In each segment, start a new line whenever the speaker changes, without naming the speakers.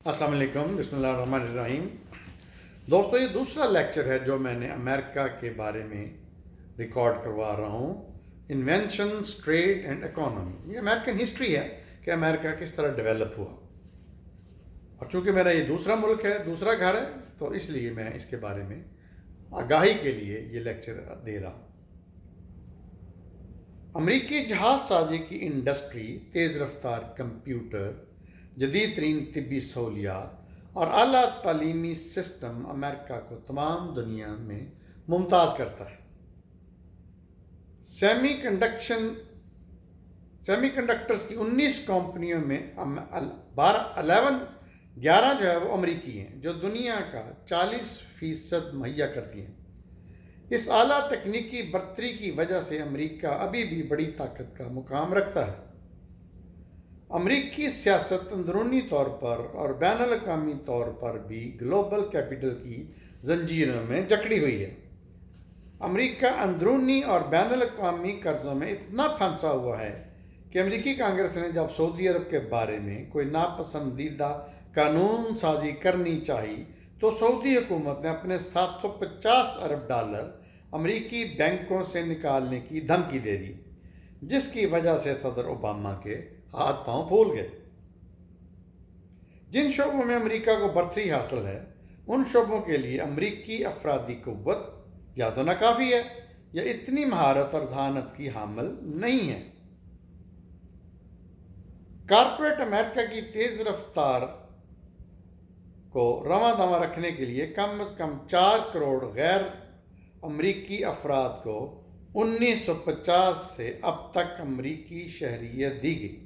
السلام علیکم، بسم اللہ الرحمن الرحیم۔ دوستو، یہ دوسرا لیکچر ہے جو میں نے امریکہ کے بارے میں ریکارڈ کروا رہا ہوں، انوینشنز، ٹریڈ اینڈ اکانومی۔ یہ امریکن ہسٹری ہے کہ امریکہ کس طرح ڈیولپ ہوا، اور چونکہ میرا یہ دوسرا ملک ہے، دوسرا گھر ہے، تو اس لیے میں اس کے بارے میں آگاہی کے لیے یہ لیکچر دے رہا ہوں۔ امریکی جہاز سازی کی انڈسٹری، تیز رفتار کمپیوٹر، جدید ترین طبی سہولیات اور اعلیٰ تعلیمی سسٹم امریکہ کو تمام دنیا میں ممتاز کرتا ہے۔ سیمی کنڈکٹرز کی 19 کمپنیوں میں 11 جو ہے وہ امریکی ہیں، جو دنیا کا 40% مہیا کرتی ہیں۔ اس اعلیٰ تکنیکی برتری کی وجہ سے امریکہ ابھی بھی بڑی طاقت کا مقام رکھتا ہے۔ امریکی سیاست اندرونی طور پر اور بین الاقوامی طور پر بھی گلوبل کیپٹل کی زنجیروں میں جکڑی ہوئی ہے۔ امریکہ اندرونی اور بین الاقوامی قرضوں میں اتنا پھنسا ہوا ہے کہ امریکی کانگریس نے جب سعودی عرب کے بارے میں کوئی ناپسندیدہ قانون سازی کرنی چاہی تو سعودی حکومت نے اپنے $750 ارب امریکی بینکوں سے نکالنے کی دھمکی دے دی، جس کی وجہ سے صدر اوباما کے ہاتھ پاؤں پھول گئے۔ جن شعبوں میں امریکہ کو برتری حاصل ہے، ان شعبوں کے لیے امریکی افرادی قوت یا تو ناکافی ہے یا اتنی مہارت اور ذہانت کی حامل نہیں ہے۔ کارپوریٹ امریکہ کی تیز رفتار کو رواں دواں رکھنے کے لیے کم از کم 4 کروڑ غیر امریکی افراد کو 1950 سے اب تک امریکی شہریت دی گئی۔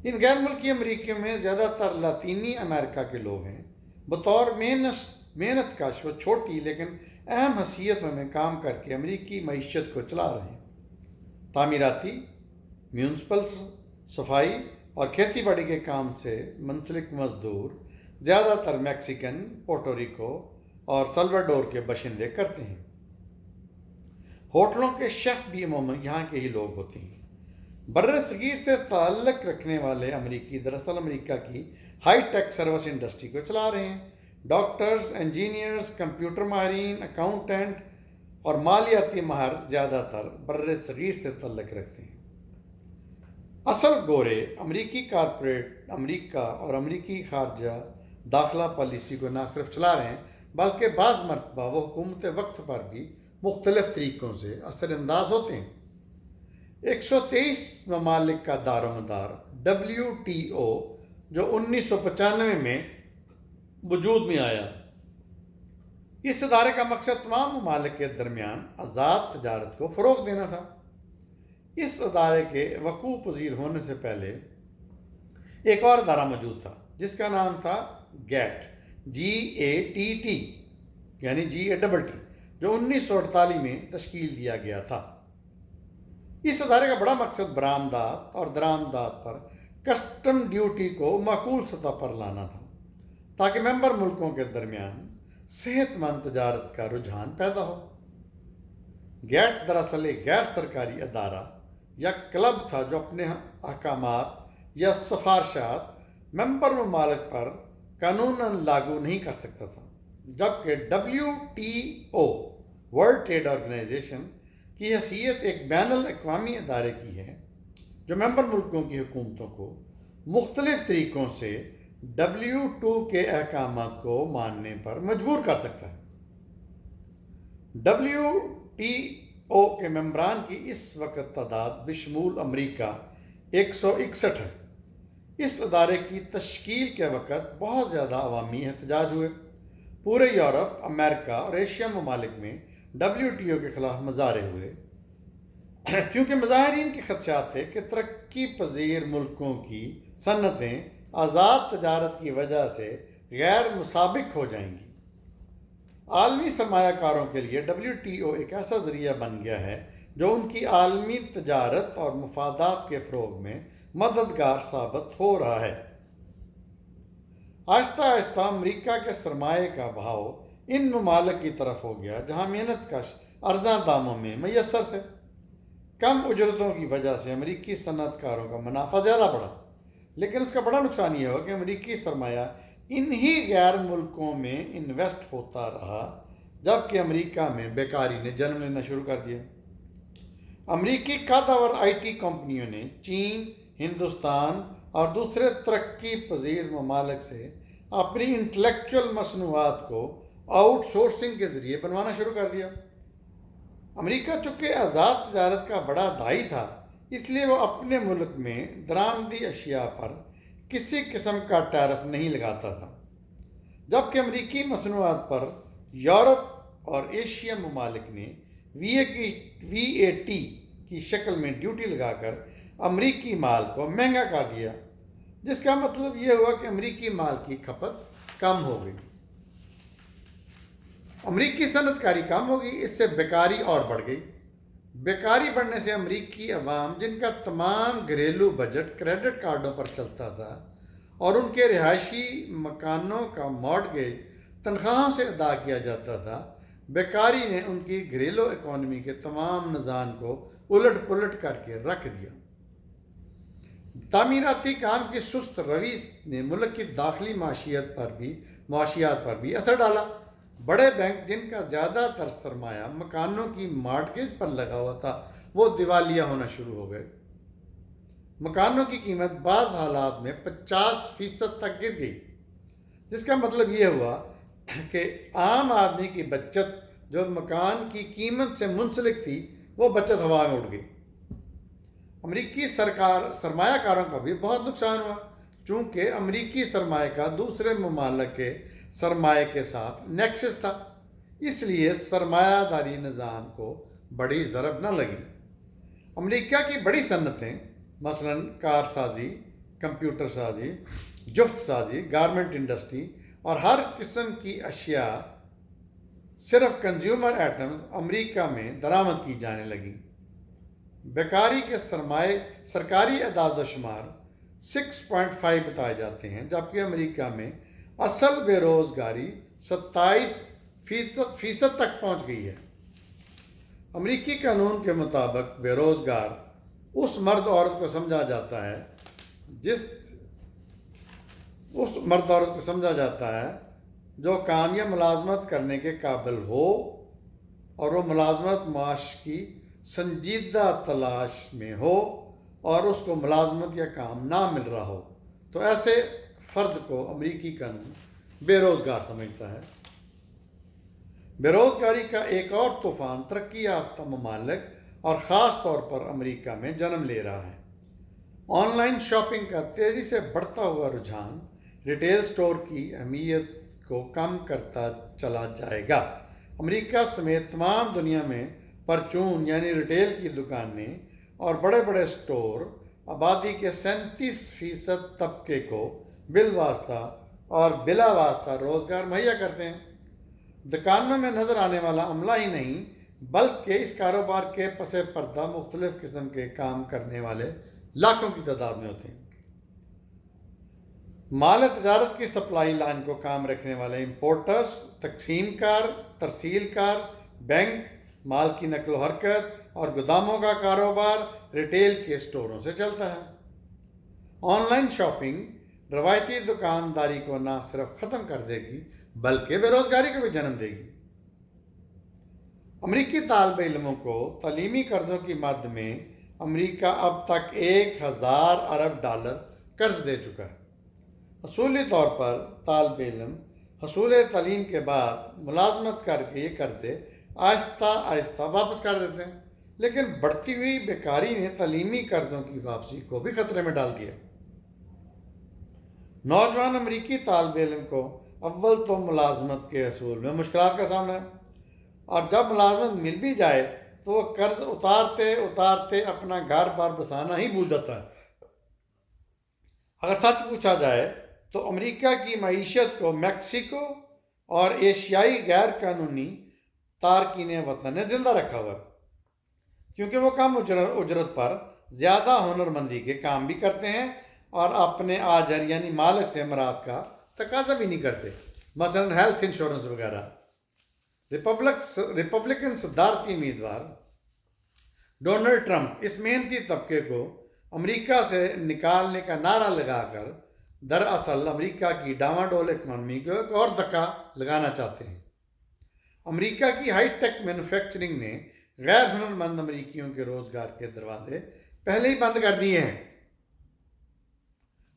ان غیر ملکی امریکیوں میں زیادہ تر لاطینی امریکہ کے لوگ ہیں۔ بطور محنت کش وہ چھوٹی لیکن اہم حیثیتوں میں کام کر کے امریکی معیشت کو چلا رہے ہیں۔ تعمیراتی، میونسپل، صفائی اور کھیتی باڑی کے کام سے منسلک مزدور زیادہ تر میکسیکن، پورٹوریکو اور سلواڈور کے باشندے کرتے ہیں۔ ہوٹلوں کے شیف بھی عموماً یہاں کے ہی لوگ ہوتے ہیں۔ بر صغیر سے تعلق رکھنے والے امریکی دراصل امریکہ کی ہائی ٹیک سروس انڈسٹری کو چلا رہے ہیں۔ ڈاکٹرز، انجینئرز، کمپیوٹر ماہرین، اکاؤنٹنٹ اور مالیاتی ماہر زیادہ تر بر صغیر سے تعلق رکھتے ہیں۔ اصل گورے امریکی کارپوریٹ امریکہ اور امریکی خارجہ داخلہ پالیسی کو نہ صرف چلا رہے ہیں بلکہ بعض مرتبہ وہ حکومت وقت پر بھی مختلف طریقوں سے اثر انداز ہوتے ہیں۔ 123 ممالک کا دار و مدار WTO جو 1995 میں وجود میں آیا، اس ادارے کا مقصد تمام ممالک کے درمیان آزاد تجارت کو فروغ دینا تھا۔ اس ادارے کے وقوع پذیر ہونے سے پہلے ایک اور ادارہ موجود تھا جس کا نام تھا GATT، GATT یعنی GATT، جو 1948 میں تشکیل دیا گیا تھا۔ اس ادارے کا بڑا مقصد برآمدات اور درآمدات پر کسٹم ڈیوٹی کو معقول سطح پر لانا تھا تاکہ ممبر ملکوں کے درمیان صحت مند تجارت کا رجحان پیدا ہو۔ GATT دراصل ایک غیر سرکاری ادارہ یا کلب تھا جو اپنے احکامات یا سفارشات ممبر ممالک پر قانوناً لاگو نہیں کر سکتا تھا، جبکہ WTO ورلڈ ٹریڈ آرگنائزیشن کی حیثیت ایک بین الاقوامی ادارے کی ہے جو ممبر ملکوں کی حکومتوں کو مختلف طریقوں سے WTO کے احکامات کو ماننے پر مجبور کر سکتا ہے۔ WTO کے ممبران کی اس وقت تعداد بشمول امریکہ 161 ہے۔ اس ادارے کی تشکیل کے وقت بہت زیادہ عوامی احتجاج ہوئے۔ پورے یورپ، امریکہ اور ایشیا ممالک میں WTO کے خلاف مظاہرے ہوئے، کیونکہ مظاہرین کے خدشات تھے کہ ترقی پذیر ملکوں کی صنعتیں آزاد تجارت کی وجہ سے غیر مسابق ہو جائیں گی۔ عالمی سرمایہ کاروں کے لیے WTO ایک ایسا ذریعہ بن گیا ہے جو ان کی عالمی تجارت اور مفادات کے فروغ میں مددگار ثابت ہو رہا ہے۔ آہستہ آہستہ امریکہ کے سرمایہ کا بہاؤ ان ممالک کی طرف ہو گیا جہاں محنت کش ارزاں داموں میں میسر تھے۔ کم اجرتوں کی وجہ سے امریکی صنعت کاروں کا منافع زیادہ بڑھا، لیکن اس کا بڑا نقصان یہ ہوا کہ امریکی سرمایہ انہی غیر ملکوں میں انویسٹ ہوتا رہا، جبکہ امریکہ میں بیکاری نے جنم لینا شروع کر دیا۔ امریکی قادور آئی ٹی کمپنیوں نے چین، ہندوستان اور دوسرے ترقی پذیر ممالک سے اپنی انٹلیکچوئل مصنوعات کو آؤٹ سورسنگ کے ذریعے بنوانا شروع کر دیا۔ امریکہ چونکہ آزاد تجارت کا بڑا دائی تھا، اس لیے وہ اپنے ملک میں درآمدی اشیاء پر کسی قسم کا ٹیرف نہیں لگاتا تھا، جبکہ امریکی مصنوعات پر یورپ اور ایشیا ممالک نے VAT کی شکل میں ڈیوٹی لگا کر امریکی مال کو مہنگا کر دیا، جس کا مطلب یہ ہوا کہ امریکی مال کی کھپت کم ہو گئی، امریکی صنعت کاری کم ہو گئی، اس سے بیکاری اور بڑھ گئی۔ بیکاری بڑھنے سے امریکی عوام، جن کا تمام گھریلو بجٹ کریڈٹ کارڈوں پر چلتا تھا اور ان کے رہائشی مکانوں کا مارٹگیج تنخواہوں سے ادا کیا جاتا تھا، بیکاری نے ان کی گھریلو اکانومی کے تمام نظام کو الٹ پلٹ کر کے رکھ دیا۔ تعمیراتی کام کی سست روی نے ملک کی داخلی معاشیات پر بھی اثر ڈالا۔ بڑے بینک، جن کا زیادہ تر سرمایہ مکانوں کی مارٹگیج پر لگا ہوا تھا، وہ دیوالیہ ہونا شروع ہو گئے۔ مکانوں کی قیمت بعض حالات میں 50% تک گر گئی، جس کا مطلب یہ ہوا کہ عام آدمی کی بچت جو مکان کی قیمت سے منسلک تھی، وہ بچت ہوا میں اڑ گئی۔ امریکی سرمایہ کاروں کا بھی بہت نقصان ہوا، چونکہ امریکی سرمایہ کا دوسرے ممالک کے سرمایہ کے ساتھ نیکسس تھا، اس لیے سرمایہ داری نظام کو بڑی ضرب نہ لگی۔ امریکہ کی بڑی صنعتیں مثلاً کار سازی، کمپیوٹر سازی، جفت سازی، گارمنٹ انڈسٹری اور ہر قسم کی اشیاء، صرف کنزیومر آئٹمز امریکہ میں درآمد کی جانے لگیں۔ بیکاری کے سرکاری اعداد و شمار 6.5 بتائے جاتے ہیں، جبکہ امریکہ میں اصل بے روزگاری 27% تک پہنچ گئی ہے۔ امریکی قانون کے مطابق بے روزگار اس مرد عورت کو سمجھا جاتا ہے جو کام یا ملازمت کرنے کے قابل ہو اور وہ ملازمت معاش کی سنجیدہ تلاش میں ہو اور اس کو ملازمت یا کام نہ مل رہا ہو، تو ایسے فرد کو امریکی قانون بے روزگار سمجھتا ہے۔ بے روزگاری کا ایک اور طوفان ترقی یافتہ ممالک اور خاص طور پر امریکہ میں جنم لے رہا ہے۔ آن لائن شاپنگ کا تیزی سے بڑھتا ہوا رجحان ریٹیل سٹور کی اہمیت کو کم کرتا چلا جائے گا۔ امریکہ سمیت تمام دنیا میں پرچون یعنی ریٹیل کی دکانیں اور بڑے بڑے سٹور آبادی کے 37% طبقے کو بالواسطہ اور بلا واسطہ روزگار مہیا کرتے ہیں۔ دکانوں میں نظر آنے والا عملہ ہی نہیں، بلکہ اس کاروبار کے پس پردہ مختلف قسم کے کام کرنے والے لاکھوں کی تعداد میں ہوتے ہیں۔ مال تجارت کی سپلائی لائن کو کام رکھنے والے امپورٹرز، تقسیم کار، ترسیل کار، بینک، مال کی نقل و حرکت اور گوداموں کا کاروبار ریٹیل کے سٹوروں سے چلتا ہے۔ آن لائن شاپنگ روایتی دکانداری کو نہ صرف ختم کر دے گی بلکہ بے روزگاری کو بھی جنم دے گی۔ امریکی طالب علموں کو تعلیمی قرضوں کی مد میں امریکہ اب تک 1000 ارب ڈالر قرض دے چکا ہے۔ اصولی طور پر طالب علم حصول تعلیم کے بعد ملازمت کر کے یہ قرضے آہستہ آہستہ واپس کر دیتے ہیں، لیکن بڑھتی ہوئی بیکاری نے تعلیمی قرضوں کی واپسی کو بھی خطرے میں ڈال دیا۔ نوجوان امریکی طالب علم کو اول تو ملازمت کے حصول میں مشکلات کا سامنا ہے، اور جب ملازمت مل بھی جائے تو وہ قرض اتارتے اپنا گھر بار بسانا ہی بھول جاتا ہے۔ اگر سچ پوچھا جائے تو امریکہ کی معیشت کو میکسیکو اور ایشیائی غیر قانونی تارکین وطن نے زندہ رکھا ہوا ہے، کیونکہ وہ کم اجرت پر زیادہ ہنرمندی کے کام بھی کرتے ہیں اور اپنے آجر یعنی مالک سے امرات کا تقاضا بھی نہیں کرتے، مثلاً ہیلتھ انشورنس وغیرہ۔ ریپبلکن صدارتی امیدوار ڈونلڈ ٹرمپ اس محنتی طبقے کو امریکہ سے نکالنے کا نعرہ لگا کر دراصل امریکہ کی ڈاواڈول اکانومی کو ایک اور دھکا لگانا چاہتے ہیں۔ امریکہ کی ہائی ٹیک مینوفیکچرنگ نے غیر ہنرمند امریکیوں کے روزگار کے دروازے پہلے ہی بند کر دیے ہیں۔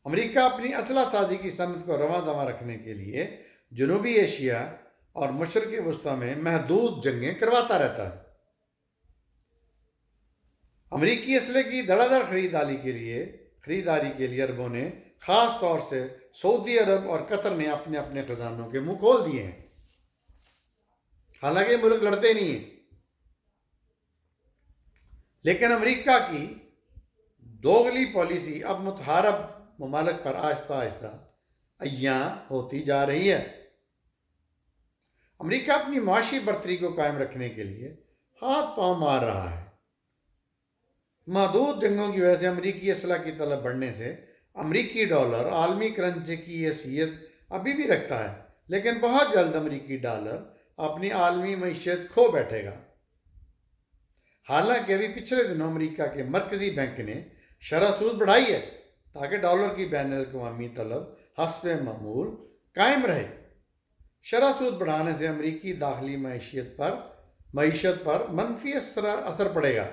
امریکہ اپنی اسلحہ سازی کی صنعت کو رواں دواں رکھنے کے لیے جنوبی ایشیا اور مشرق وسطیٰ میں محدود جنگیں کرواتا رہتا ہے۔ امریکی اسلحے کی دھڑا دھڑ خریداری کے لیے عربوں نے، خاص طور سے سعودی عرب اور قطر نے، اپنے اپنے خزانوں کے منہ کھول دیے ہیں، حالانکہ ملک لڑتے نہیں ہیں۔ لیکن امریکہ کی دوغلی پالیسی اب متحارب ممالک پر آہستہ آہستہ عیاں ہوتی جا رہی ہے۔ امریکہ اپنی معاشی برتری کو قائم رکھنے کے لیے ہاتھ پاؤں مار رہا ہے۔ محدود جنگوں کی وجہ سے امریکی اسلحہ کی طلب بڑھنے سے امریکی ڈالر عالمی کرنسی کی حیثیت ابھی بھی رکھتا ہے، لیکن بہت جلد امریکی ڈالر اپنی عالمی معیشت کھو بیٹھے گا۔ حالانکہ ابھی پچھلے دنوں امریکہ کے مرکزی بینک نے شرح سود بڑھائی ہے تاکہ ڈالر کی بین الاقوامی طلب حسب معمول قائم رہے۔ شرح سود بڑھانے سے امریکی داخلی معیشت پر منفی اثر پڑے گا۔